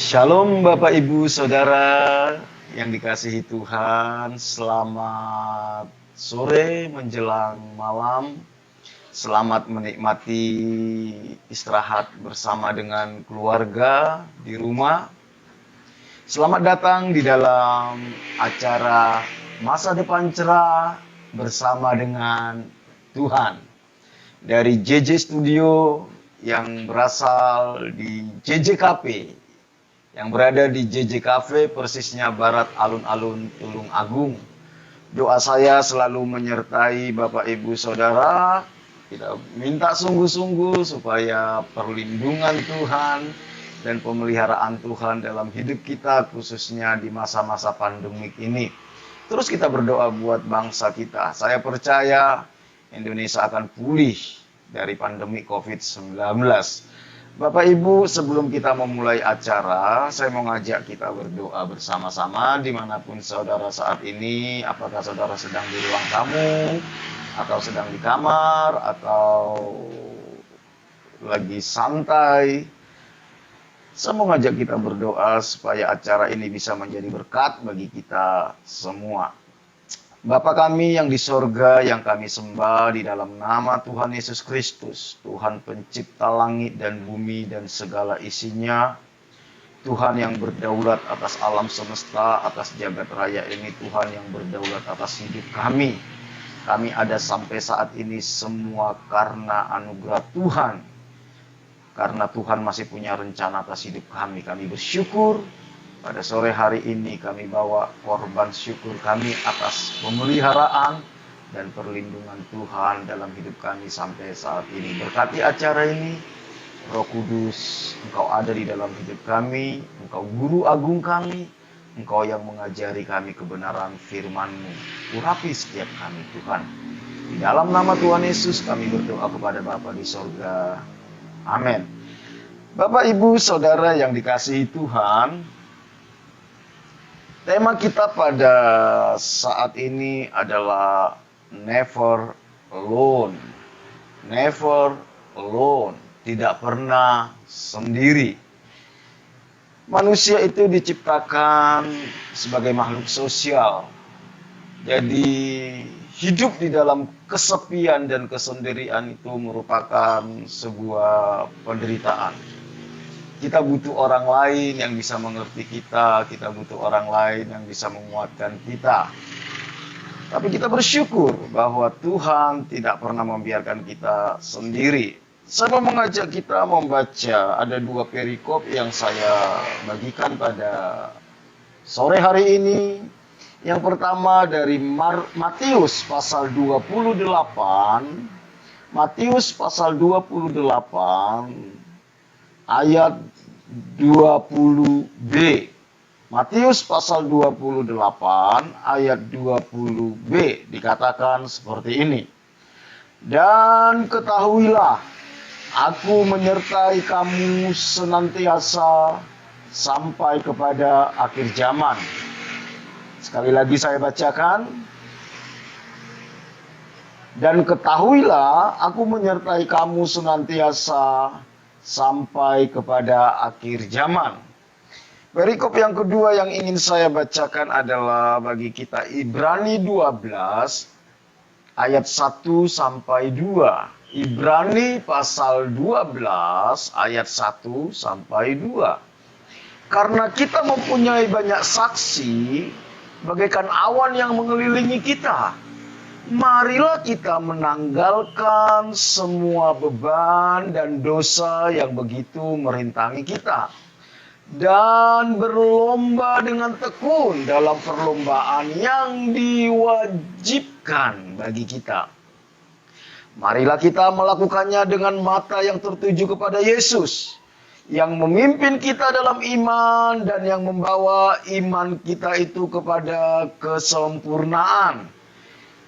Shalom Bapak Ibu Saudara yang dikasihi Tuhan. Selamat sore menjelang malam. Selamat menikmati istirahat bersama dengan keluarga di rumah. Selamat datang di dalam acara Masa Depan Cerah bersama dengan Tuhan. Dari JJ Studio yang berasal di JJ Cafe, yang berada di JJ Cafe persisnya Barat Alun-Alun Tulung Agung. Doa saya selalu menyertai Bapak Ibu Saudara. Kita minta sungguh-sungguh supaya perlindungan Tuhan dan pemeliharaan Tuhan dalam hidup kita, khususnya di masa-masa pandemik ini. Terus kita berdoa buat bangsa kita. Saya percaya Indonesia akan pulih dari pandemi COVID-19. Bapak Ibu, sebelum kita memulai acara, saya mau ngajak kita berdoa bersama-sama dimanapun saudara saat ini. Apakah saudara sedang di ruang tamu, atau sedang di kamar, atau lagi santai. Saya mau ngajak kita berdoa supaya acara ini bisa menjadi berkat bagi kita semua. Bapa kami yang di sorga, yang kami sembah di dalam nama Tuhan Yesus Kristus, Tuhan pencipta langit dan bumi dan segala isinya, Tuhan yang berdaulat atas alam semesta, atas jagat raya ini, Tuhan yang berdaulat atas hidup kami. Kami ada sampai saat ini semua karena anugerah Tuhan. Karena Tuhan masih punya rencana atas hidup kami. Kami bersyukur. Pada sore hari ini kami bawa korban syukur kami atas pemeliharaan dan perlindungan Tuhan dalam hidup kami sampai saat ini. Berkati acara ini, Roh Kudus, Engkau ada di dalam hidup kami, Engkau Guru Agung kami, Engkau yang mengajari kami kebenaran firman-Mu. Urapi setiap kami Tuhan. Di dalam nama Tuhan Yesus kami berdoa kepada Bapa di sorga. Amin. Bapak, Ibu, Saudara yang dikasihi Tuhan, tema kita pada saat ini adalah never alone. Never alone. Tidak pernah sendiri. Manusia itu diciptakan sebagai makhluk sosial. Jadi hidup di dalam kesepian dan kesendirian itu merupakan sebuah penderitaan. Kita butuh orang lain yang bisa mengerti kita butuh orang lain yang bisa menguatkan kita. Tapi kita bersyukur bahwa Tuhan tidak pernah membiarkan kita sendiri. Saya mau mengajak kita membaca, ada dua perikop yang saya bagikan pada sore hari ini. Yang pertama dari Matius pasal 28, Matius pasal 28, ayat 20b. Matius pasal 28 ayat 20b dikatakan seperti ini. Dan ketahuilah, aku menyertai kamu senantiasa sampai kepada akhir zaman. Sekali lagi saya bacakan. Dan ketahuilah, aku menyertai kamu senantiasa sampai kepada akhir zaman. Perikop yang kedua yang ingin saya bacakan adalah bagi kita Ibrani 12 ayat 1 sampai 2. Ibrani pasal 12 ayat 1 sampai 2. Karena kita mempunyai banyak saksi bagaikan awan yang mengelilingi kita, marilah kita menanggalkan semua beban dan dosa yang begitu merintangi kita, dan berlomba dengan tekun dalam perlombaan yang diwajibkan bagi kita. Marilah kita melakukannya dengan mata yang tertuju kepada Yesus, yang memimpin kita dalam iman dan yang membawa iman kita itu kepada kesempurnaan,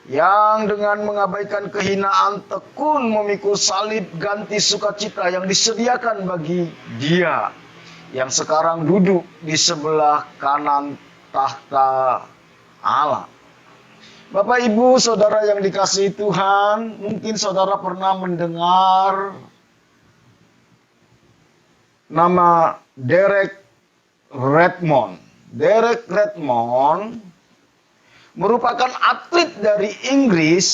yang dengan mengabaikan kehinaan tekun memikul salib ganti sukacita yang disediakan bagi Dia yang sekarang duduk di sebelah kanan tahta Allah. Bapak, Ibu, Saudara yang dikasihi Tuhan, mungkin saudara pernah mendengar nama Derek Redmond. Derek Redmond merupakan atlet dari Inggris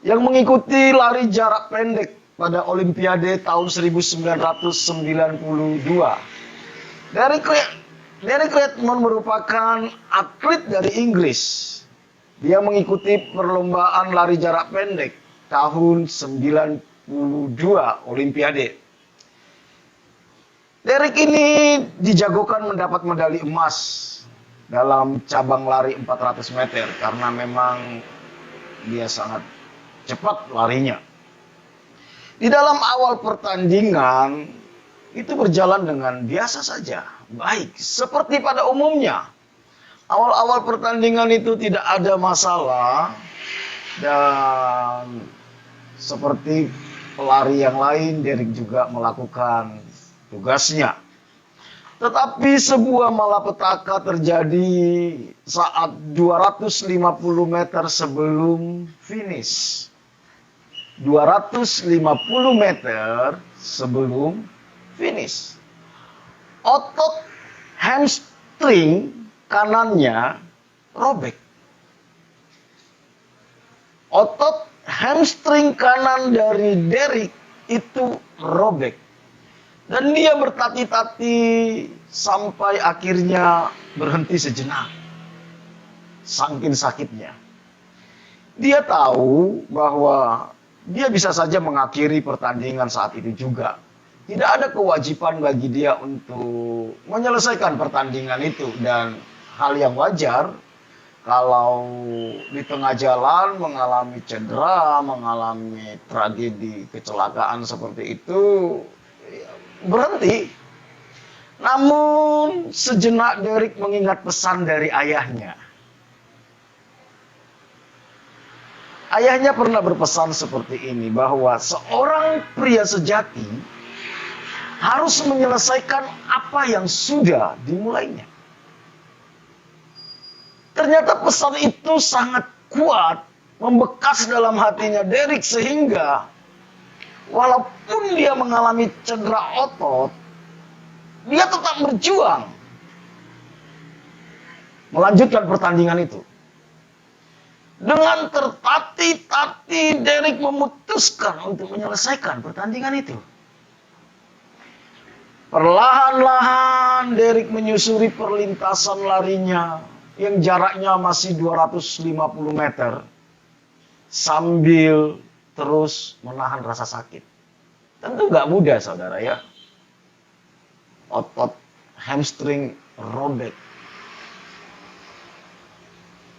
yang mengikuti lari jarak pendek pada Olimpiade tahun 1992. Derek Redmond merupakan atlet dari Inggris. Dia mengikuti perlombaan lari jarak pendek tahun 92 Olimpiade. Derek ini dijagokan mendapat medali emas dalam cabang lari 400 meter karena memang dia sangat cepat larinya. Di dalam awal pertandingan itu berjalan dengan biasa saja, baik seperti pada umumnya. Awal-awal pertandingan itu tidak ada masalah dan seperti pelari yang lain, Derek juga melakukan tugasnya. Tetapi sebuah malapetaka terjadi saat 250 meter sebelum finish. 250 meter sebelum finish. Otot hamstring kanannya robek. Otot hamstring kanan dari Derek itu robek. Dan dia bertati-tati sampai akhirnya berhenti sejenak. Saking sakitnya. Dia tahu bahwa dia bisa saja mengakhiri pertandingan saat itu juga. Tidak ada kewajiban bagi dia untuk menyelesaikan pertandingan itu. Dan hal yang wajar kalau di tengah jalan mengalami cedera, mengalami tragedi kecelakaan seperti itu, berhenti. Namun sejenak Derek mengingat pesan dari ayahnya. Ayahnya pernah berpesan seperti ini, bahwa seorang pria sejati harus menyelesaikan apa yang sudah dimulainya. Ternyata pesan itu sangat kuat, membekas dalam hatinya Derek sehingga walaupun dia mengalami cedera otot, dia tetap berjuang melanjutkan pertandingan itu. Dengan tertati-tati Derek memutuskan untuk menyelesaikan pertandingan itu. Perlahan-lahan Derek menyusuri perlintasan larinya yang jaraknya masih 250 meter sambil terus menahan rasa sakit. Tentu nggak mudah, saudara ya. Otot hamstring robek.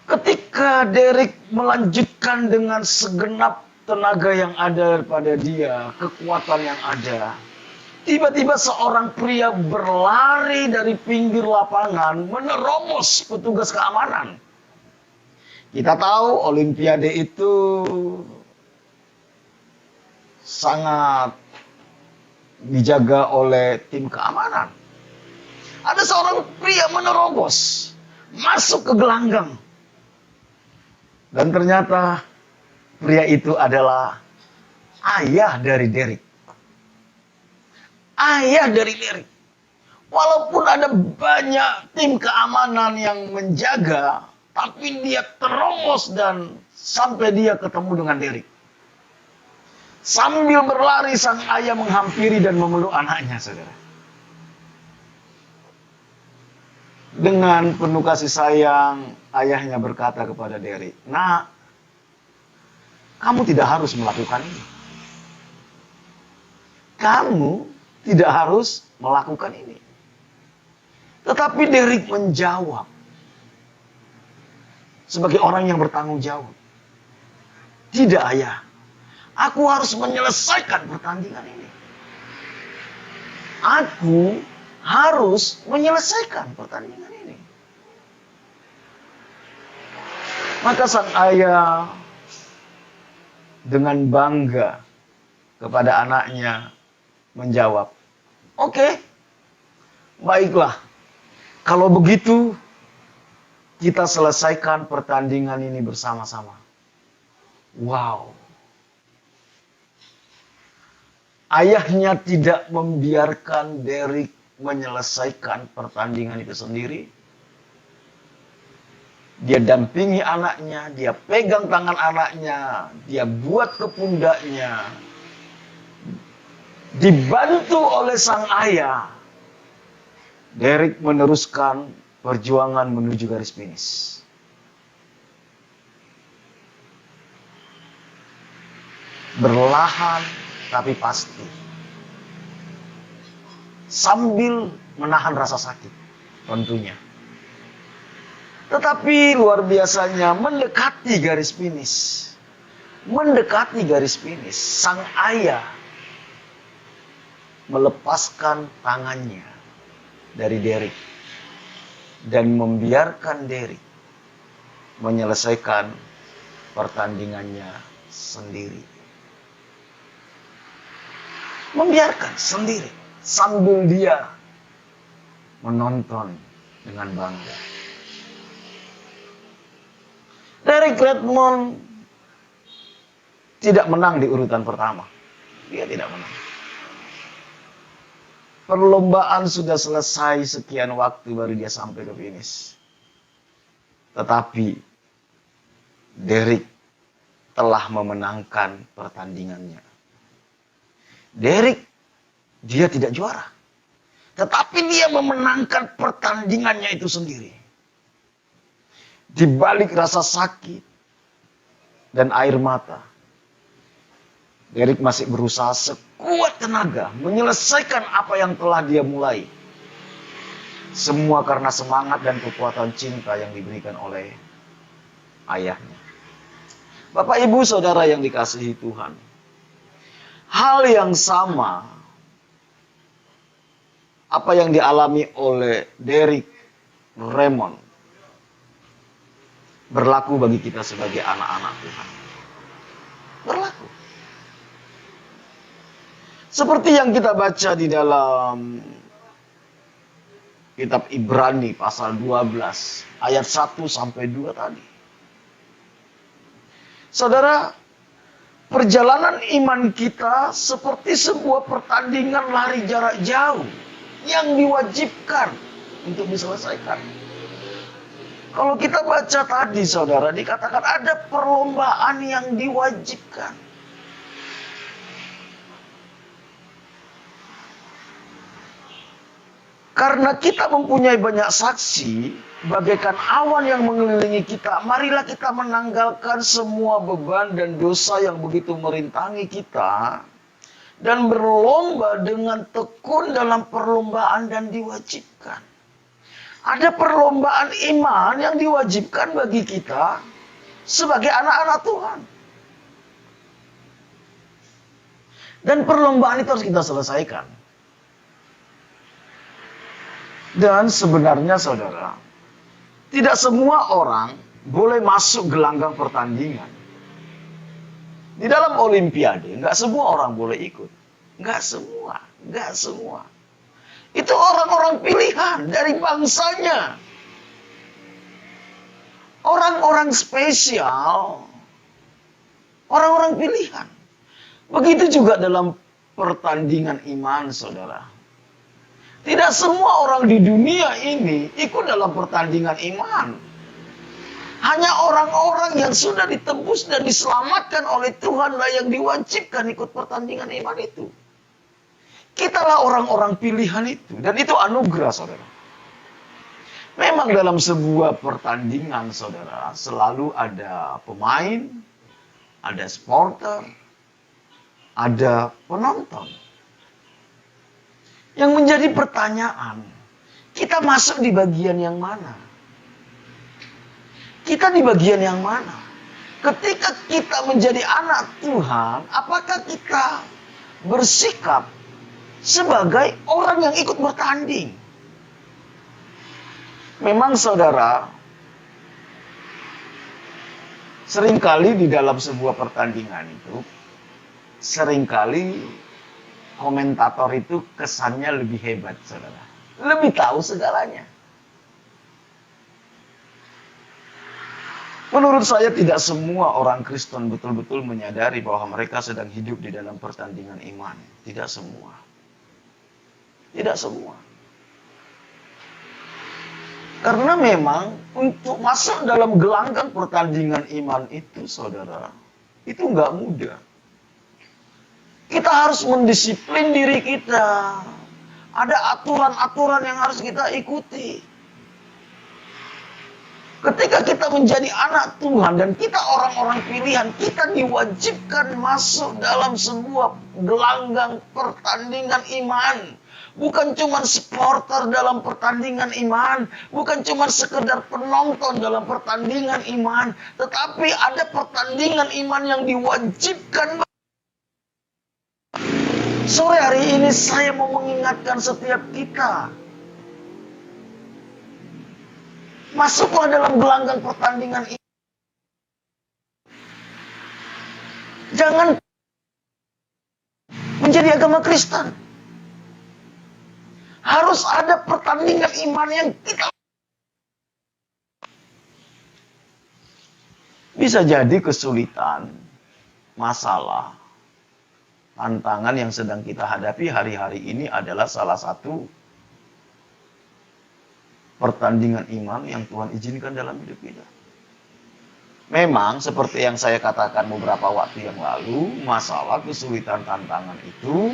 Ketika Derek melanjutkan dengan segenap tenaga yang ada pada dia, kekuatan yang ada, tiba-tiba seorang pria berlari dari pinggir lapangan menerobos petugas keamanan. Kita tahu Olimpiade itu sangat dijaga oleh tim keamanan. Ada seorang pria menerobos masuk ke gelanggang. Dan ternyata pria itu adalah ayah dari Derek. Ayah dari Derek. Walaupun ada banyak tim keamanan yang menjaga, tapi dia terobos dan sampai dia ketemu dengan Derek. Sambil berlari sang ayah menghampiri dan memeluk anaknya, saudara. Dengan penuh kasih sayang, ayahnya berkata kepada Derek, "Nak, kamu tidak harus melakukan ini. Kamu tidak harus melakukan ini." Tetapi Derek menjawab sebagai orang yang bertanggung jawab, "Tidak, ayah. Aku harus menyelesaikan pertandingan ini. Aku harus menyelesaikan pertandingan ini." Maka sang ayah dengan bangga kepada anaknya menjawab, "Oke, baiklah. Kalau begitu, kita selesaikan pertandingan ini bersama-sama." Wow. Ayahnya tidak membiarkan Derek menyelesaikan pertandingan itu sendiri. Dia dampingi anaknya, dia pegang tangan anaknya, dia buat ke pundaknya. Dibantu oleh sang ayah, Derek meneruskan perjuangan menuju garis finish. Berlahan tapi pasti. Sambil menahan rasa sakit tentunya. Tetapi luar biasanya mendekati garis finish. Mendekati garis finish, sang ayah melepaskan tangannya dari Derek dan membiarkan Derek menyelesaikan pertandingannya sendiri. Membiarkan sendiri sambil dia menonton dengan bangga. Derek Redmond tidak menang di urutan pertama. Dia tidak menang. Perlombaan sudah selesai sekian waktu baru dia sampai ke finish. Tetapi Derek telah memenangkan pertandingannya. Derek, dia tidak juara. Tetapi dia memenangkan pertandingannya itu sendiri. Di balik rasa sakit dan air mata, Derek masih berusaha sekuat tenaga menyelesaikan apa yang telah dia mulai. Semua karena semangat dan kekuatan cinta yang diberikan oleh ayahnya. Bapak, Ibu, Saudara yang dikasihi Tuhan, hal yang sama apa yang dialami oleh Derek Redmond berlaku bagi kita sebagai anak-anak Tuhan. Berlaku. Seperti yang kita baca di dalam kitab Ibrani pasal 12 ayat 1 sampai 2 tadi. Saudara, perjalanan iman kita seperti sebuah pertandingan lari jarak jauh yang diwajibkan untuk diselesaikan. Kalau kita baca tadi, saudara, dikatakan ada perlombaan yang diwajibkan. Karena kita mempunyai banyak saksi, bagaikan awan yang mengelilingi kita, marilah kita menanggalkan semua beban dan dosa yang begitu merintangi kita, dan berlomba dengan tekun dalam perlombaan dan diwajibkan. Ada perlombaan iman yang diwajibkan bagi kita sebagai anak-anak Tuhan. Dan perlombaan itu harus kita selesaikan. Dan sebenarnya, saudara, tidak semua orang boleh masuk gelanggang pertandingan. Di dalam Olimpiade, nggak semua orang boleh ikut. Nggak semua. Itu orang-orang pilihan dari bangsanya. Orang-orang spesial. Orang-orang pilihan. Begitu juga dalam pertandingan iman, saudara. Tidak semua orang di dunia ini ikut dalam pertandingan iman. Hanya orang-orang yang sudah ditebus dan diselamatkan oleh Tuhanlah yang diwajibkan ikut pertandingan iman itu. Kitalah orang-orang pilihan itu. Dan itu anugerah, saudara. Memang dalam sebuah pertandingan, saudara, selalu ada pemain, ada supporter, ada penonton. Yang menjadi pertanyaan, kita masuk di bagian yang mana? Kita di bagian yang mana? Ketika kita menjadi anak Tuhan, apakah kita bersikap sebagai orang yang ikut bertanding? Memang, saudara, seringkali di dalam sebuah pertandingan itu, seringkali komentator itu kesannya lebih hebat, saudara. Lebih tahu segalanya. Menurut saya tidak semua orang Kristen betul-betul menyadari bahwa mereka sedang hidup di dalam pertandingan iman. Tidak semua. Tidak semua. Karena memang untuk masuk dalam gelanggang pertandingan iman itu, saudara, itu nggak mudah. Kita harus mendisiplin diri kita. Ada aturan-aturan yang harus kita ikuti. Ketika kita menjadi anak Tuhan dan kita orang-orang pilihan, kita diwajibkan masuk dalam sebuah gelanggang pertandingan iman. Bukan cuma supporter dalam pertandingan iman, bukan cuma sekedar penonton dalam pertandingan iman, tetapi ada pertandingan iman yang diwajibkan. Sore hari ini saya mau mengingatkan setiap kita, masuklah dalam gelanggang pertandingan ini. Jangan menjadi agama Kristen. Harus ada pertandingan iman yang kita. Bisa jadi kesulitan, masalah, tantangan yang sedang kita hadapi hari-hari ini adalah salah satu pertandingan iman yang Tuhan izinkan dalam hidup kita. Memang seperti yang saya katakan beberapa waktu yang lalu, masalah, kesulitan, tantangan itu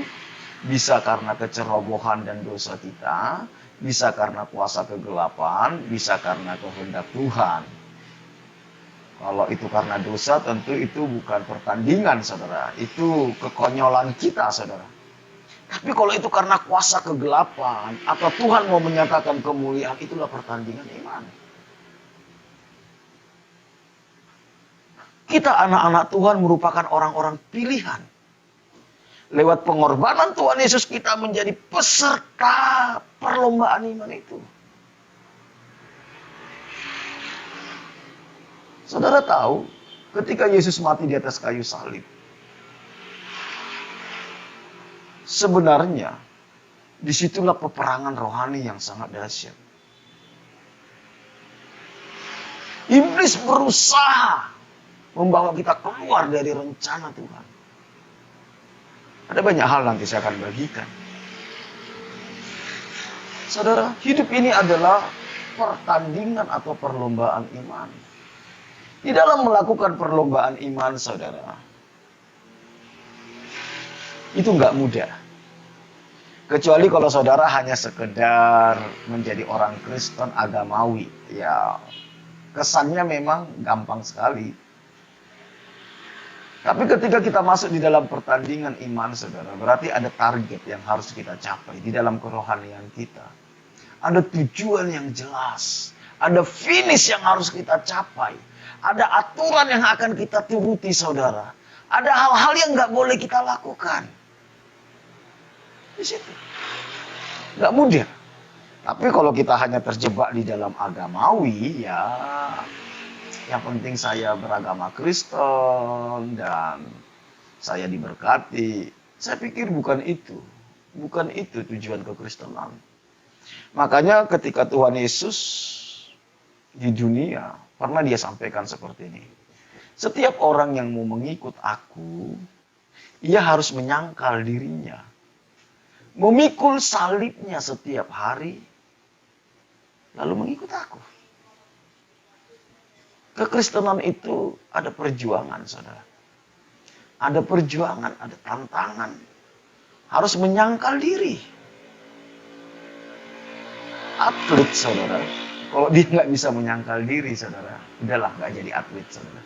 bisa karena kecerobohan dan dosa kita, bisa karena kuasa kegelapan, bisa karena kehendak Tuhan. Kalau itu karena dosa, tentu itu bukan pertandingan, saudara. Itu kekonyolan kita, saudara. Tapi kalau itu karena kuasa kegelapan, atau Tuhan mau menyatakan kemuliaan, itulah pertandingan iman. Kita anak-anak Tuhan merupakan orang-orang pilihan. Lewat pengorbanan Tuhan Yesus kita menjadi peserta perlombaan iman itu. Saudara tahu, ketika Yesus mati di atas kayu salib, sebenarnya disitulah peperangan rohani yang sangat dahsyat. Iblis berusaha membawa kita keluar dari rencana Tuhan. Ada banyak hal nanti saya akan bagikan. Saudara, hidup ini adalah pertandingan atau perlombaan iman. Di dalam melakukan perlombaan iman, saudara, itu nggak mudah. Kecuali kalau saudara hanya sekedar menjadi orang Kristen agamawi. Ya, kesannya memang gampang sekali. Tapi ketika kita masuk di dalam pertandingan iman, saudara, berarti ada target yang harus kita capai di dalam kerohanian kita. Ada tujuan yang jelas. Ada finish yang harus kita capai. Ada aturan yang akan kita turuti, saudara. Ada hal-hal yang nggak boleh kita lakukan. Di situ. Nggak mudah. Tapi kalau kita hanya terjebak di dalam agamawi, ya yang penting saya beragama Kristen dan saya diberkati. Saya pikir bukan itu. Bukan itu tujuan kekristenan. Makanya ketika Tuhan Yesus di dunia, pernah dia sampaikan seperti ini. Setiap orang yang mau mengikut aku, ia harus menyangkal dirinya. Memikul salibnya setiap hari, lalu mengikut aku. Kekristenan itu ada perjuangan, saudara. Ada perjuangan, ada tantangan. Harus menyangkal diri. Atlet, saudara. Kalau dia nggak bisa menyangkal diri, saudara, udahlah nggak jadi atlet, saudara.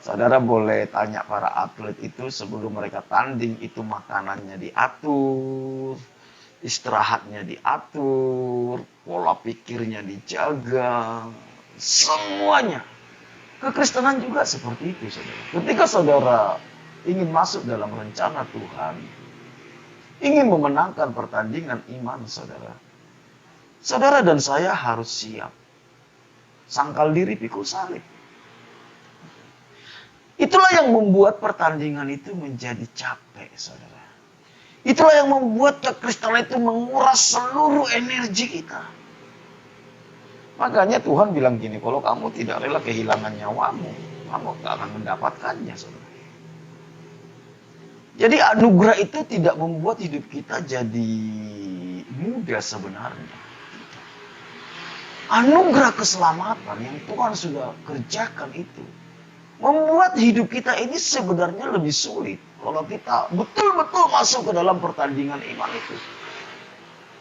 Saudara boleh tanya para atlet itu sebelum mereka tanding, itu makanannya diatur, istirahatnya diatur, pola pikirnya dijaga. Semuanya. Kekristenan juga seperti itu, saudara. Ketika saudara ingin masuk dalam rencana Tuhan, ingin memenangkan pertandingan iman, saudara, saudara dan saya harus siap. Sangkal diri, pikul salib. Itulah yang membuat pertandingan itu menjadi capek, saudara. Itulah yang membuat kekristenan itu menguras seluruh energi kita. Makanya Tuhan bilang gini, kalau kamu tidak rela kehilangan nyawamu, kamu tak akan mendapatkannya, saudara. Jadi anugerah itu tidak membuat hidup kita jadi mudah sebenarnya. Anugerah keselamatan yang Tuhan sudah kerjakan itu membuat hidup kita ini sebenarnya lebih sulit kalau kita betul-betul masuk ke dalam pertandingan iman itu.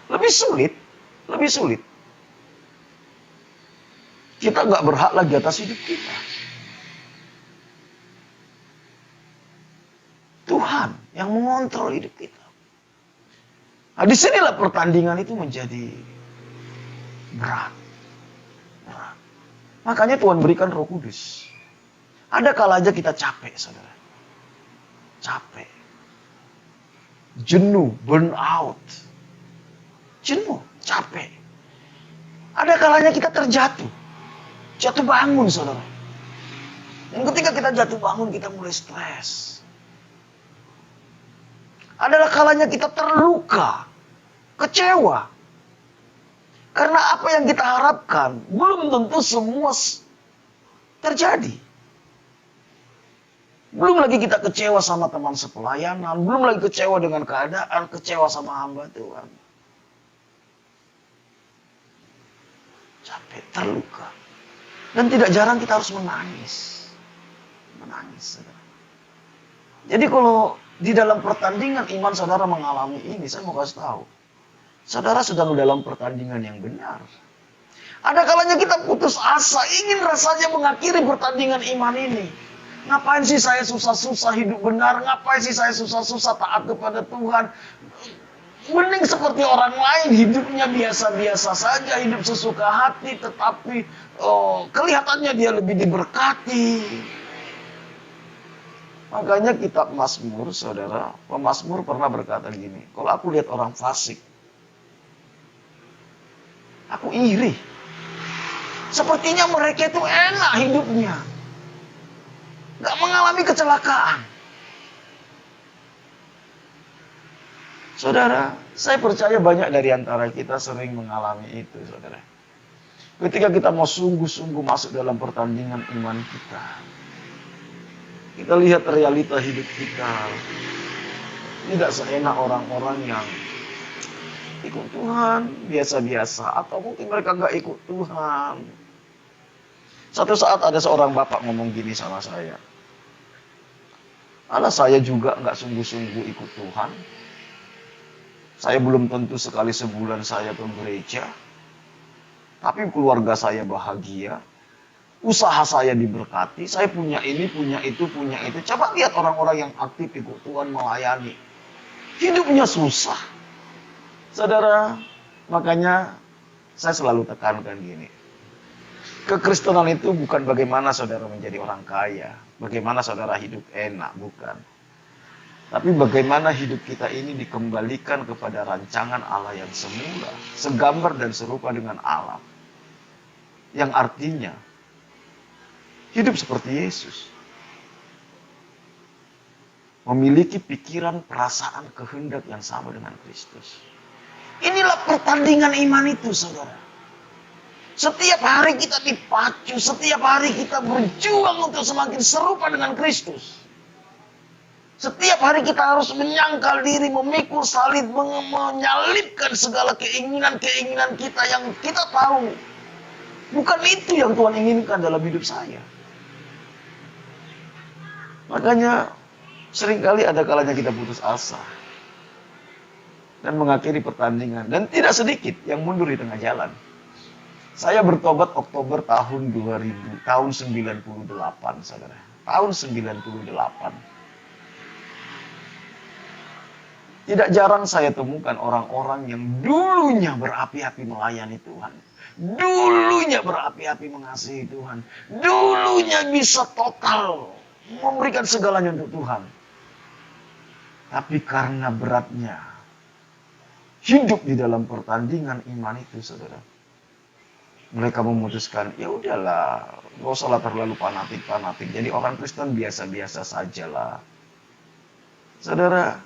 Lebih sulit, lebih sulit. Kita nggak berhak lagi atas hidup kita. Tuhan yang mengontrol hidup kita. Nah, disinilah pertandingan itu menjadi berat. Makanya Tuhan berikan Roh Kudus. Ada kalanya kita capek, saudara. Capek. Jenuh, burn out. Jenuh, capek. Ada kalanya kita terjatuh. Jatuh bangun, saudara. Dan ketika kita jatuh bangun, kita mulai stres. Adalah kalanya kita terluka, kecewa. Karena apa yang kita harapkan belum tentu semua terjadi. Belum lagi kita kecewa sama teman sepelayanan, belum lagi kecewa dengan keadaan, kecewa sama hamba Tuhan. Capek, terluka. Dan tidak jarang kita harus menangis. Menangis, saudara. Jadi kalau di dalam pertandingan iman saudara mengalami ini, saya mau kasih tahu. Saudara sedang dalam pertandingan yang benar. Ada kalanya kita putus asa, ingin rasanya mengakhiri pertandingan iman ini. Ngapain sih saya susah-susah hidup benar? Ngapain sih saya susah-susah taat kepada Tuhan? Mending seperti orang lain, hidupnya biasa-biasa saja, hidup sesuka hati, tetapi kelihatannya dia lebih diberkati. Makanya kitab Mazmur, saudara, pemazmur pernah berkata gini, kalau aku lihat orang fasik, aku iri. Sepertinya mereka itu enak hidupnya. Gak mengalami kecelakaan. Saudara, saya percaya banyak dari antara kita sering mengalami itu, saudara. Ketika kita mau sungguh-sungguh masuk dalam pertandingan iman kita, kita lihat realita hidup kita. Tidak seenak orang-orang yang ikut Tuhan biasa-biasa, atau mungkin mereka nggak ikut Tuhan. Satu saat ada seorang bapak ngomong gini sama saya. Alah, saya juga nggak sungguh-sungguh ikut Tuhan. Saya belum tentu sekali sebulan saya ke gereja. Tapi keluarga saya bahagia. Usaha saya diberkati. Saya punya ini, punya itu, punya itu. Coba lihat orang-orang yang aktif ikut Tuhan melayani. Hidupnya susah. Saudara, makanya saya selalu tekankan gini. Kekristenan itu bukan bagaimana saudara menjadi orang kaya. Bagaimana saudara hidup enak, bukan. Tapi bagaimana hidup kita ini dikembalikan kepada rancangan Allah yang semula. Segambar dan serupa dengan Allah. Yang artinya, hidup seperti Yesus. Memiliki pikiran, perasaan, kehendak yang sama dengan Kristus. Inilah pertandingan iman itu, saudara. Setiap hari kita dipacu, setiap hari kita berjuang untuk semakin serupa dengan Kristus. Setiap hari kita harus menyangkal diri, memikul salib, menyalibkan segala keinginan-keinginan kita yang kita tahu. Bukan itu yang Tuhan inginkan dalam hidup saya. Makanya seringkali ada kalanya kita putus asa. Dan mengakhiri pertandingan. Dan tidak sedikit yang mundur di tengah jalan. Saya bertobat Oktober tahun 2000, tahun 98, saudara. Tahun 98. Tidak jarang saya temukan orang-orang yang dulunya berapi-api melayani Tuhan. Dulunya berapi-api mengasihi Tuhan. Dulunya bisa total memberikan segalanya untuk Tuhan. Tapi karena beratnya hidup di dalam pertandingan iman itu, saudara. Mereka memutuskan, ya udahlah, gak usahlah terlalu fanatik. Jadi orang Kristen biasa-biasa sajalah. Saudara,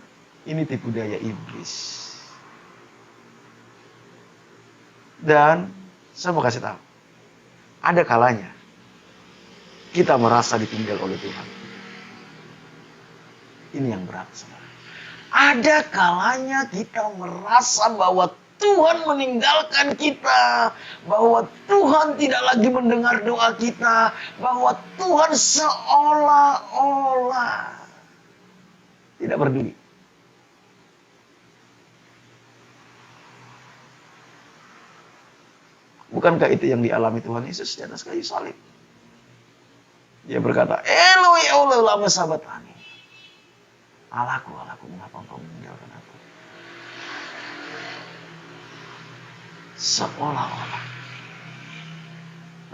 ini tipu daya iblis. Dan saya mau kasih tahu, ada kalanya kita merasa ditinggal oleh Tuhan. Ini yang berat, saudara. Ada kalanya kita merasa bahwa Tuhan meninggalkan kita, bahwa Tuhan tidak lagi mendengar doa kita, bahwa Tuhan seolah-olah tidak peduli. Bukankah itu yang dialami Tuhan Yesus di atas kayu salib? Dia berkata, Eloi, Eloi, lama sabachthani. Allahku, Allahku, mengapa engkau meninggalkan aku? Seolah-olah.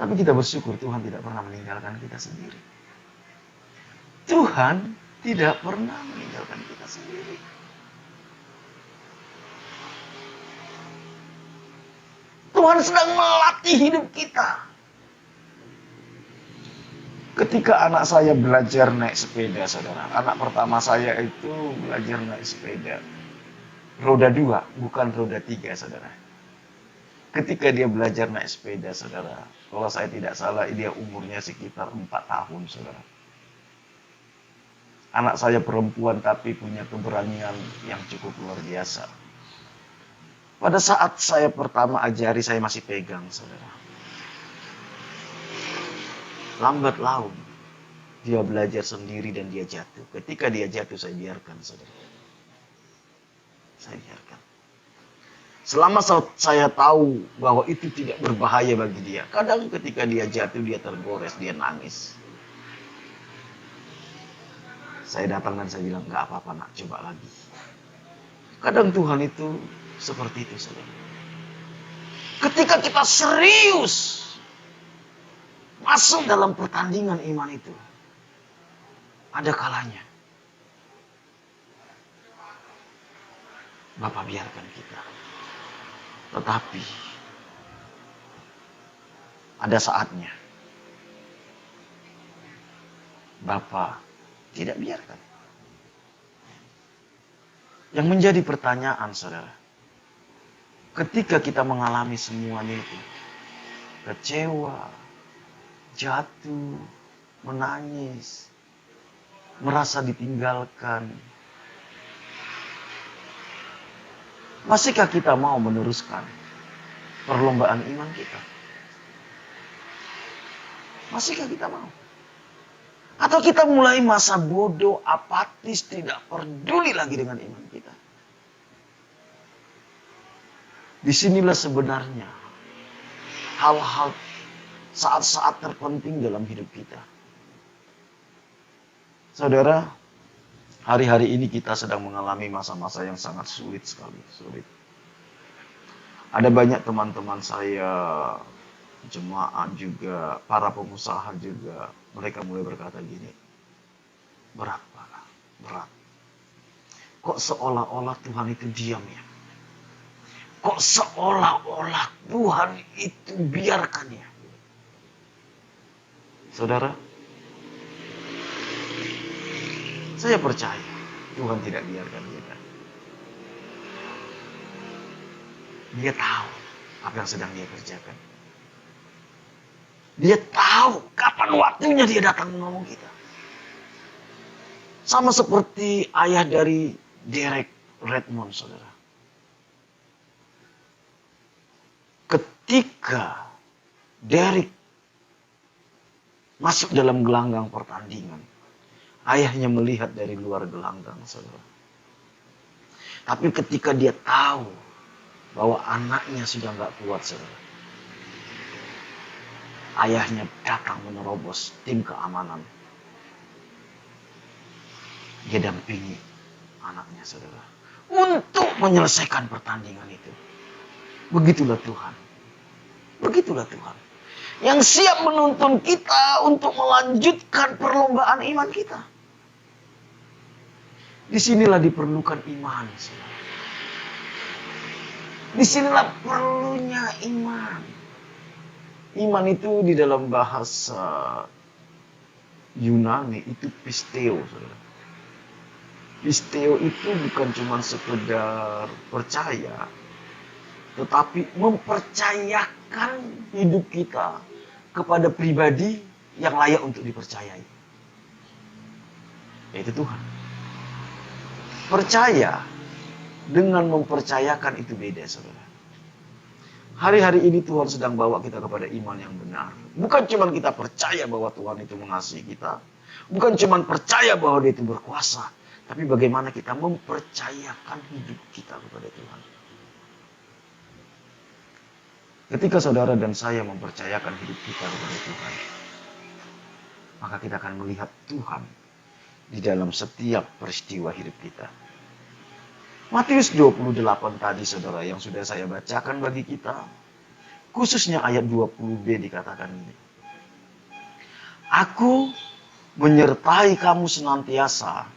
Tapi kita bersyukur Tuhan tidak pernah meninggalkan kita sendiri. Tuhan tidak pernah meninggalkan kita sendiri. Tuhan sedang melatih hidup kita. Ketika anak saya belajar naik sepeda, saudara. Anak pertama saya itu belajar naik sepeda. Roda 2, bukan roda 3, saudara. Ketika dia belajar naik sepeda, saudara. Kalau saya tidak salah, dia umurnya sekitar 4 tahun, saudara. Anak saya perempuan tapi punya keberanian yang cukup luar biasa. Pada saat saya pertama ajari, saya masih pegang, saudara. Lambat laun, dia belajar sendiri dan dia jatuh. Ketika dia jatuh, saya biarkan, saudara. Saya biarkan. Selama saya tahu bahwa itu tidak berbahaya bagi dia. Kadang ketika dia jatuh, dia tergores, dia nangis. Saya datang dan saya bilang, gak apa-apa nak, coba lagi. Kadang Tuhan itu seperti itu, saudara. Ketika kita serius masuk dalam pertandingan iman itu, ada kalanya Bapak biarkan kita. Tetapi ada saatnya Bapak tidak biarkan. Yang menjadi pertanyaan, saudara, ketika kita mengalami semuanya itu, kecewa, jatuh, menangis, merasa ditinggalkan, masihkah kita mau meneruskan perlombaan iman kita? Masihkah kita mau? Atau kita mulai masa bodoh, apatis, tidak peduli lagi dengan iman kita? Disinilah sebenarnya hal-hal saat-saat terpenting dalam hidup kita. Saudara, hari-hari ini kita sedang mengalami masa-masa yang sangat sulit sekali. Sulit. Ada banyak teman-teman saya, jemaat juga, para pengusaha juga, mereka mulai berkata gini, berat Pak, berat. Kok seolah-olah Tuhan itu diam ya? Kok seolah-olah Tuhan itu biarkan ya? Saudara, saya percaya Tuhan tidak biarkan kita. Dia tahu apa yang sedang dia kerjakan. Dia tahu kapan waktunya dia datang menolong kita. Sama seperti ayah dari Derek Redmond, saudara. Ketika Derek masuk dalam gelanggang pertandingan, ayahnya melihat dari luar gelanggang, saudara. Tapi ketika dia tahu bahwa anaknya sudah gak kuat, saudara, ayahnya datang menerobos tim keamanan. Dia dampingi anaknya, saudara, untuk menyelesaikan pertandingan itu. Begitulah Tuhan. Begitulah Tuhan. Yang siap menuntun kita untuk melanjutkan perlombaan iman kita. Disinilah diperlukan iman, saudara. Disinilah perlunya iman. Iman itu di dalam bahasa Yunani itu pisteo, saudara. Pisteo itu bukan cuma sekedar percaya, tetapi mempercayakan hidup kita kepada pribadi yang layak untuk dipercayai, yaitu Tuhan. Percaya dengan mempercayakan itu beda, saudara. Hari-hari ini Tuhan sedang bawa kita kepada iman yang benar. Bukan cuma kita percaya bahwa Tuhan itu mengasihi kita. Bukan cuma percaya bahwa Dia itu berkuasa. Tapi bagaimana kita mempercayakan hidup kita kepada Tuhan. Ketika saudara dan saya mempercayakan hidup kita kepada Tuhan, maka kita akan melihat Tuhan di dalam setiap peristiwa hidup kita. Matius 28 tadi saudara yang sudah saya bacakan bagi kita. Khususnya ayat 20b dikatakan ini. Aku menyertai kamu senantiasa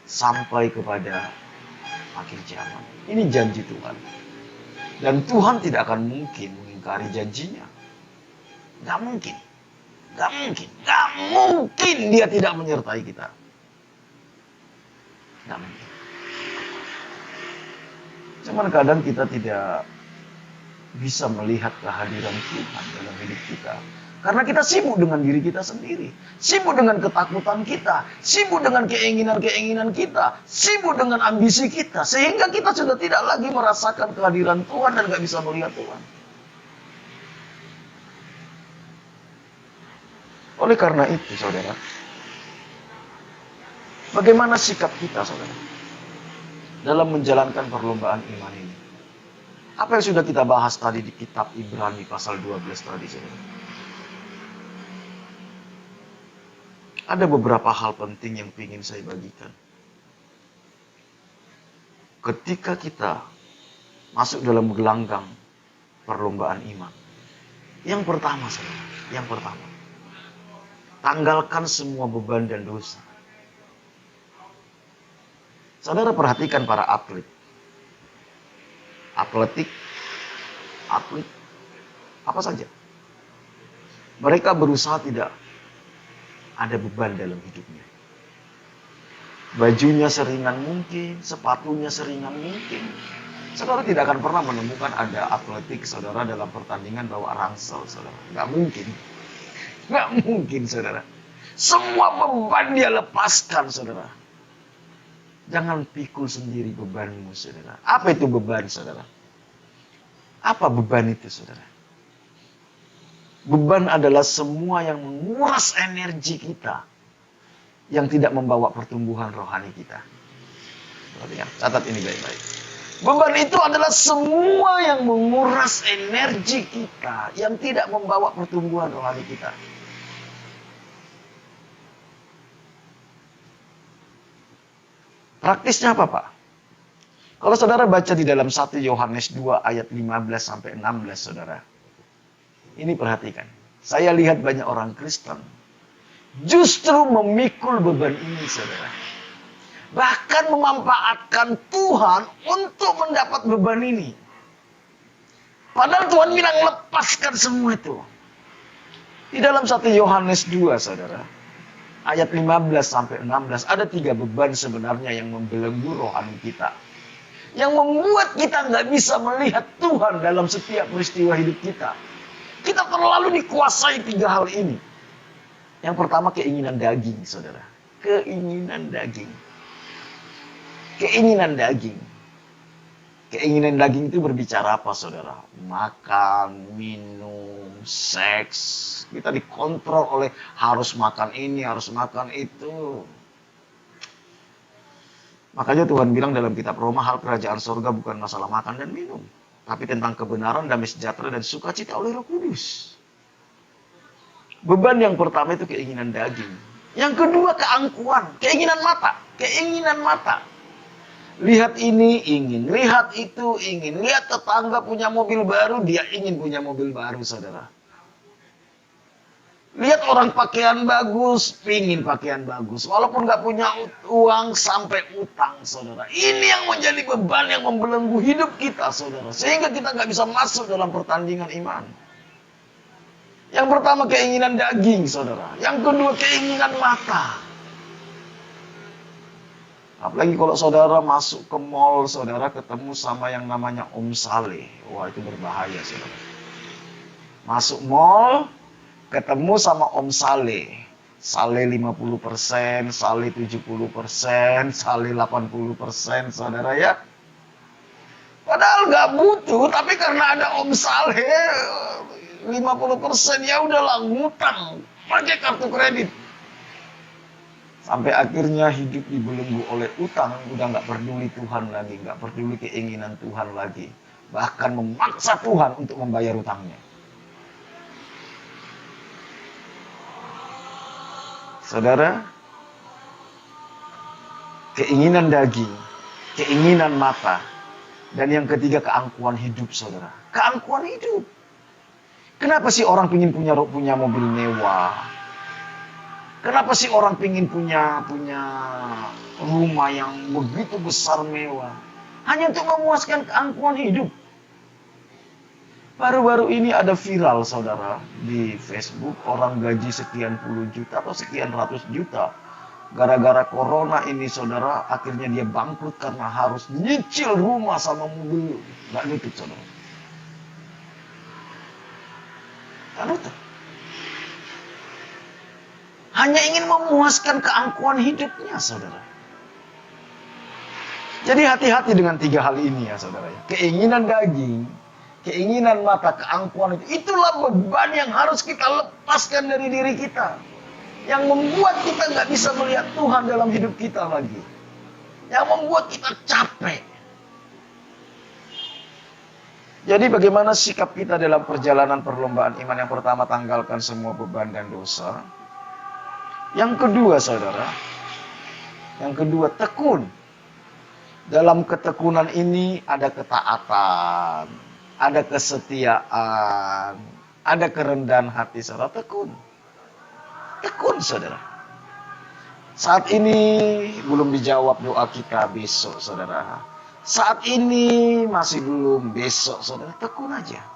sampai kepada akhir zaman. Ini janji Tuhan. Dan Tuhan tidak akan mungkin mengingkari janjinya. Gak mungkin. Gak mungkin. Gak mungkin Dia tidak menyertai kita. Gak mungkin. Cuman kadang kita tidak bisa melihat kehadiran Tuhan dalam hidup kita. Karena kita sibuk dengan diri kita sendiri. Sibuk dengan ketakutan kita. Sibuk dengan keinginan-keinginan kita. Sibuk dengan ambisi kita. Sehingga kita sudah tidak lagi merasakan kehadiran Tuhan dan gak bisa melihat Tuhan. Oleh karena itu saudara, bagaimana sikap kita saudara dalam menjalankan perlombaan iman ini? Apa yang sudah kita bahas tadi di kitab Ibrani pasal 12 tadi saudara? Ada beberapa hal penting yang ingin saya bagikan. Ketika kita masuk dalam gelanggang perlombaan iman, yang pertama saudara, yang pertama, tanggalkan semua beban dan dosa. Saudara perhatikan para atlet. Atlet, apa saja. Mereka berusaha tidak ada beban dalam hidupnya. Bajunya seringan mungkin, sepatunya seringan mungkin. Saudara tidak akan pernah menemukan ada atletik saudara dalam pertandingan bawa ransel saudara. Nggak mungkin. Nggak mungkin saudara. Semua beban dia lepaskan saudara. Jangan pikul sendiri bebanmu, saudara. Apa itu beban, saudara? Apa beban itu, saudara? Beban adalah semua yang menguras energi kita, yang tidak membawa pertumbuhan rohani kita. Perhatikan, catat ini baik-baik. Beban itu adalah semua yang menguras energi kita, yang tidak membawa pertumbuhan rohani kita. Praktisnya apa, Pak? Kalau saudara baca di dalam 1 Yohanes 2 ayat 15 sampai 16, saudara. Ini perhatikan. Saya lihat banyak orang Kristen justru memikul beban ini, saudara. Bahkan memanfaatkan Tuhan untuk mendapat beban ini. Padahal Tuhan bilang lepaskan semua itu. Di dalam 1 Yohanes 2, saudara. Ayat 15 sampai 16 ada 3 beban sebenarnya yang membelenggu rohani kita. Yang membuat kita nggak bisa melihat Tuhan dalam setiap peristiwa hidup kita. Kita terlalu dikuasai 3 hal ini. Yang pertama keinginan daging, saudara. Keinginan daging. Keinginan daging. Keinginan daging itu berbicara apa, saudara? Makan, minum, seks. Kita dikontrol oleh harus makan ini, harus makan itu. Makanya Tuhan bilang dalam kitab Roma, hal kerajaan surga bukan masalah makan dan minum, tapi tentang kebenaran, damai sejahtera, dan sukacita oleh Roh Kudus. Beban yang pertama itu keinginan daging. Yang kedua keangkuhan, keinginan mata. Keinginan mata. Lihat ini ingin, lihat itu ingin, lihat tetangga punya mobil baru, dia ingin punya mobil baru, saudara. Lihat orang pakaian bagus, pingin pakaian bagus. Walaupun nggak punya uang, sampai utang, saudara. Ini yang menjadi beban yang membelenggu hidup kita, saudara. Sehingga kita nggak bisa masuk dalam pertandingan iman. Yang pertama keinginan daging, saudara. Yang kedua keinginan mata. Apalagi kalau saudara masuk ke mall, saudara ketemu sama yang namanya Om Saleh. Wah, itu berbahaya, saudara. Masuk mall, ketemu sama Om Saleh. Saleh 50%, Saleh 70%, Saleh 80%, saudara ya. Padahal nggak butuh, tapi karena ada Om Saleh 50% ya udahlah ngutang pakai kartu kredit. Sampai akhirnya hidup dibelenggu oleh utang, udah nggak peduli Tuhan lagi, nggak peduli keinginan Tuhan lagi. Bahkan memaksa Tuhan untuk membayar utangnya. Saudara, keinginan daging, keinginan mata, dan yang ketiga keangkuhan hidup, saudara. Keangkuhan hidup. Kenapa sih orang ingin punya mobil mewah? Kenapa sih orang ingin punya rumah yang begitu besar mewah? Hanya untuk memuaskan keangkuhan hidup. Baru-baru ini ada viral, saudara, di Facebook, orang gaji sekian puluh juta atau sekian ratus juta. Gara-gara corona ini, saudara, akhirnya dia bangkrut karena harus nyicil rumah sama mobil. Nggak nutup, saudara. Nggak nutup. Hanya ingin memuaskan keangkuhan hidupnya, saudara. Jadi hati-hati dengan tiga hal ini ya, saudara. Keinginan daging, keinginan mata, keangkuhan itu. Itulah beban yang harus kita lepaskan dari diri kita. Yang membuat kita nggak bisa melihat Tuhan dalam hidup kita lagi. Yang membuat kita capek. Jadi bagaimana sikap kita dalam perjalanan perlombaan iman? Yang pertama, tanggalkan semua beban dan dosa. Yang kedua, saudara, tekun. Dalam ketekunan ini ada ketaatan, ada kesetiaan, ada kerendahan hati, saudara. Tekun, saudara. Saat ini belum dijawab doa kita, besok, saudara. Saat ini masih belum, besok, saudara. Tekun aja.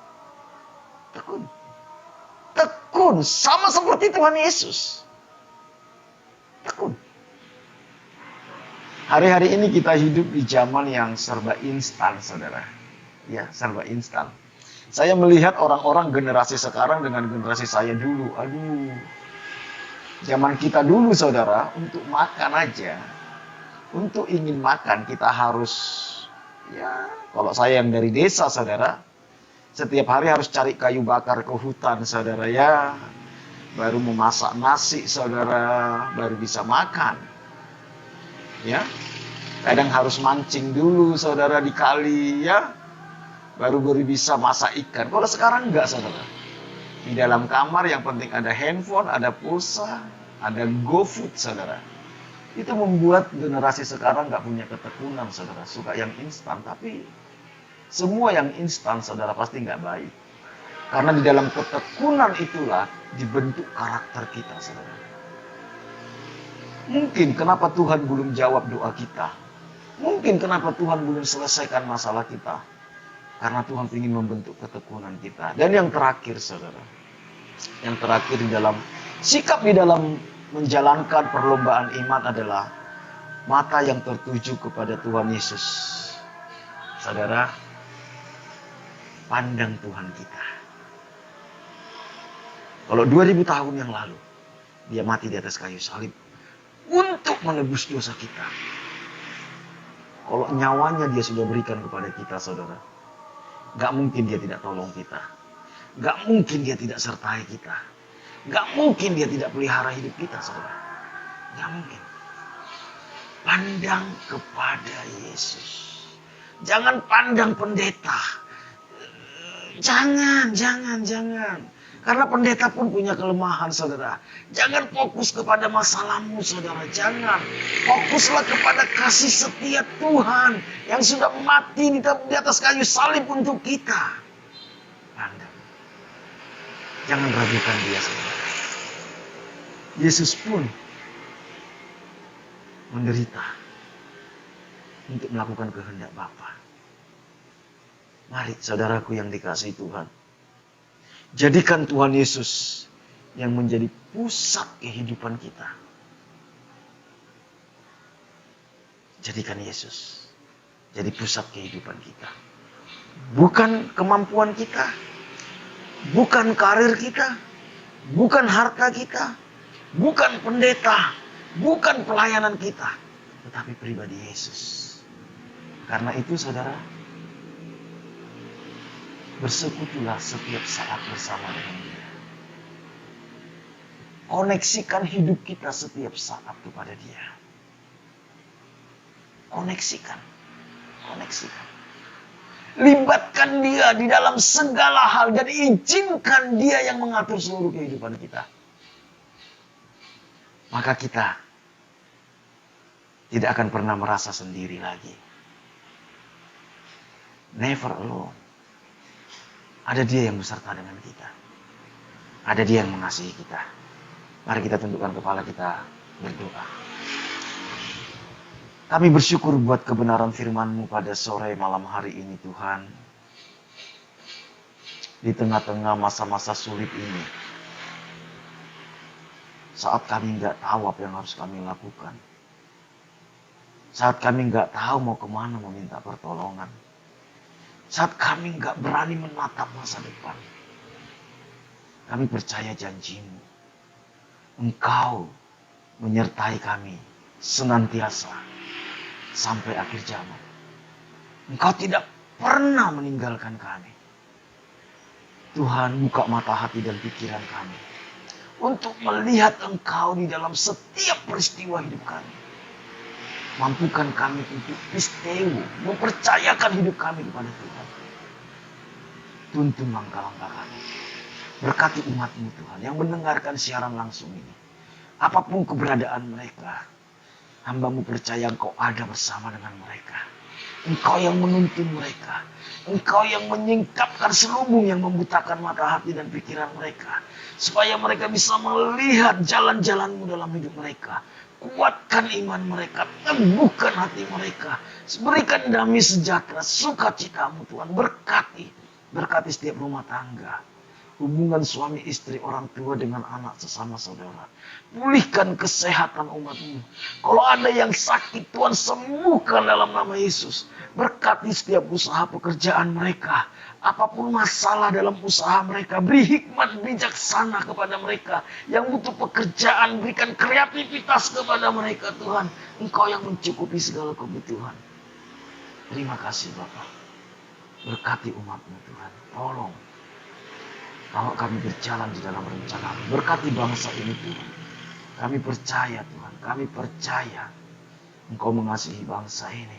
Tekun, sama seperti Tuhan Yesus. Tekun. Hari-hari ini kita hidup di zaman yang serba instan, saudara. Ya, serba instan. Saya melihat orang-orang generasi sekarang dengan generasi saya dulu. Aduh. Zaman kita dulu, saudara, untuk makan aja. Untuk ingin makan kita harus, ya, kalau saya yang dari desa, saudara, setiap hari harus cari kayu bakar ke hutan, saudara, ya. Baru memasak nasi, saudara, baru bisa makan. Ya, kadang harus mancing dulu, saudara, di kali, ya. Baru bisa masak ikan. Kalau sekarang enggak, saudara. Di dalam kamar yang penting ada handphone, ada pulsa, ada GoFood, saudara. Itu membuat generasi sekarang enggak punya ketekunan, saudara. Suka yang instan, tapi semua yang instan, saudara, pasti enggak baik. Karena di dalam ketekunan itulah dibentuk karakter kita, saudara. Mungkin kenapa Tuhan belum jawab doa kita. Mungkin kenapa Tuhan belum selesaikan masalah kita. Karena Tuhan ingin membentuk ketekunan kita. Dan yang terakhir, saudara. Yang terakhir di dalam sikap di dalam menjalankan perlombaan iman adalah mata yang tertuju kepada Tuhan Yesus. Saudara, pandang Tuhan kita. Kalau 2000 tahun yang lalu, dia mati di atas kayu salib untuk menebus dosa kita. Kalau nyawanya dia sudah berikan kepada kita, saudara, gak mungkin dia tidak tolong kita. Gak mungkin dia tidak sertai kita. Gak mungkin dia tidak pelihara hidup kita, saudara. Gak mungkin. Pandang kepada Yesus. Jangan pandang pendeta. Jangan. Karena pendeta pun punya kelemahan, saudara. Jangan fokus kepada masalahmu, saudara. Jangan. Fokuslah kepada kasih setia Tuhan yang sudah mati di atas kayu salib untuk kita. Pandang. Jangan ragukan dia, saudara. Yesus pun menderita untuk melakukan kehendak Bapa. Mari, saudaraku yang dikasihi Tuhan. Jadikan Tuhan Yesus yang menjadi pusat kehidupan kita. Jadikan Yesus jadi pusat kehidupan kita. Bukan kemampuan kita, bukan karir kita, bukan harta kita, bukan pendeta, bukan pelayanan kita, tetapi pribadi Yesus. Karena itu, saudara, bersekutulah setiap saat bersama dengan Dia. Koneksikan hidup kita setiap saat kepada Dia. Koneksikan. Libatkan Dia di dalam segala hal dan izinkan Dia yang mengatur seluruh kehidupan kita. Maka kita tidak akan pernah merasa sendiri lagi. Never alone. Ada Dia yang beserta dengan kita. Ada Dia yang mengasihi kita. Mari kita tundukkan kepala kita berdoa. Kami bersyukur buat kebenaran firman-Mu pada sore malam hari ini Tuhan. Di tengah-tengah masa-masa sulit ini. Saat kami nggak tahu apa yang harus kami lakukan. Saat kami nggak tahu mau kemana meminta pertolongan. Saat kami nggak berani menatap masa depan. Kami percaya janji-Mu. Engkau menyertai kami senantiasa sampai akhir zaman. Engkau tidak pernah meninggalkan kami. Tuhan, buka mata hati dan pikiran kami untuk melihat Engkau di dalam setiap peristiwa hidup kami. Mampukan kami untuk pisteu, mempercayakan hidup kami kepada Tuhan. Tuntun langkah-langkah kami. Berkati umat-Mu Tuhan yang mendengarkan siaran langsung ini. Apapun keberadaan mereka, hamba-Mu percaya Engkau ada bersama dengan mereka. Engkau yang menuntun mereka. Engkau yang menyingkapkan selubung yang membutakan mata hati dan pikiran mereka. Supaya mereka bisa melihat jalan-jalan-Mu dalam hidup mereka. Kuatkan iman mereka, teguhkan hati mereka. Berikan damai sejahtera, sukacita-Mu Tuhan. Berkati setiap rumah tangga. Hubungan suami istri, orang tua dengan anak sesama saudara. Pulihkan kesehatan umat-Mu. Kalau ada yang sakit, Tuhan sembuhkan dalam nama Yesus. Berkati setiap usaha pekerjaan mereka. Apapun masalah dalam usaha mereka, beri hikmat bijaksana kepada mereka. Yang butuh pekerjaan, berikan kreativitas kepada mereka Tuhan. Engkau yang mencukupi segala kebutuhan. Terima kasih Bapak. Berkati umat-Mu Tuhan. Tolong. Kalau kami berjalan di dalam rencana, berkati bangsa ini Tuhan. Kami percaya Tuhan, kami percaya Engkau mengasihi bangsa ini.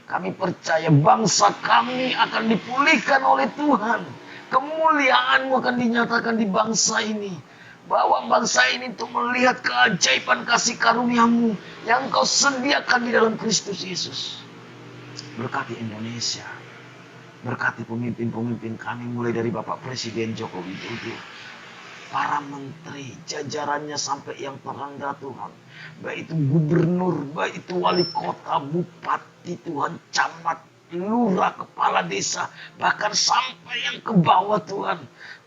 Kami percaya bangsa kami akan dipulihkan oleh Tuhan. Kemuliaan-Mu akan dinyatakan di bangsa ini. Bawa bangsa ini untuk melihat keajaiban kasih karunia-Mu yang Engkau sediakan di dalam Kristus Yesus. Berkati Indonesia. Berkati pemimpin-pemimpin kami mulai dari Bapak Presiden Joko Widodo. Para menteri, jajarannya sampai yang terendah Tuhan. Baik itu gubernur, baik itu wali kota, bupati Tuhan, camat, lurah, kepala desa. Bahkan sampai yang ke bawah Tuhan.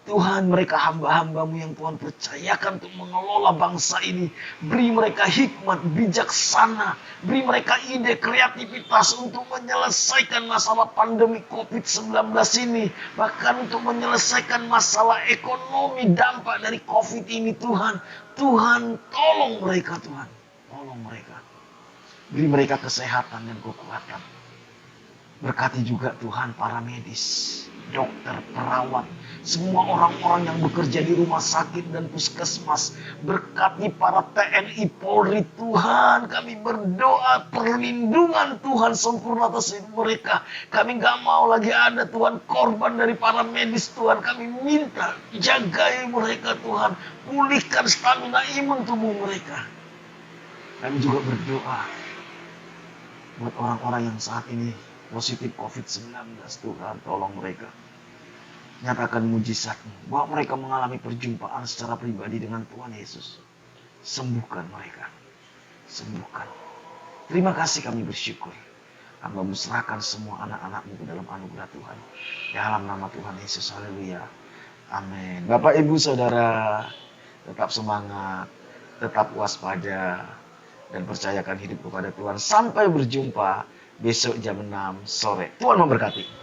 Tuhan, mereka hamba-hamba-Mu yang Tuhan percayakan untuk mengelola bangsa ini. Beri mereka hikmat, bijaksana. Beri mereka ide, kreativitas untuk menyelesaikan masalah pandemi COVID-19 ini. Bahkan untuk menyelesaikan masalah ekonomi, dampak dari COVID ini Tuhan. Tuhan, tolong mereka Tuhan. Tolong mereka. Beri mereka kesehatan dan kekuatan. Berkati juga Tuhan para medis, dokter, perawat, semua orang-orang yang bekerja di rumah sakit dan puskesmas. Berkati para TNI Polri Tuhan. Kami berdoa perlindungan Tuhan sempurna atas mereka. Kami gak mau lagi ada Tuhan korban dari para medis Tuhan. Kami minta jagai mereka Tuhan. Pulihkan stamina imun tubuh mereka. Kami juga berdoa buat orang-orang yang saat ini positif COVID-19 Tuhan, tolong mereka. Nyatakan mujizat-Mu, bahwa mereka mengalami perjumpaan secara pribadi dengan Tuhan Yesus. Sembuhkan mereka. Sembuhkan. Terima kasih kami bersyukur. Hamba-Mu serahkan semua anak-anak-Mu ke dalam anugerah Tuhan. Dalam nama Tuhan Yesus, haleluya. Amin. Bapak, Ibu, Saudara, tetap semangat, tetap waspada, dan percayakan hidup kepada Tuhan. Sampai berjumpa besok jam 6 sore. Tuhan memberkati.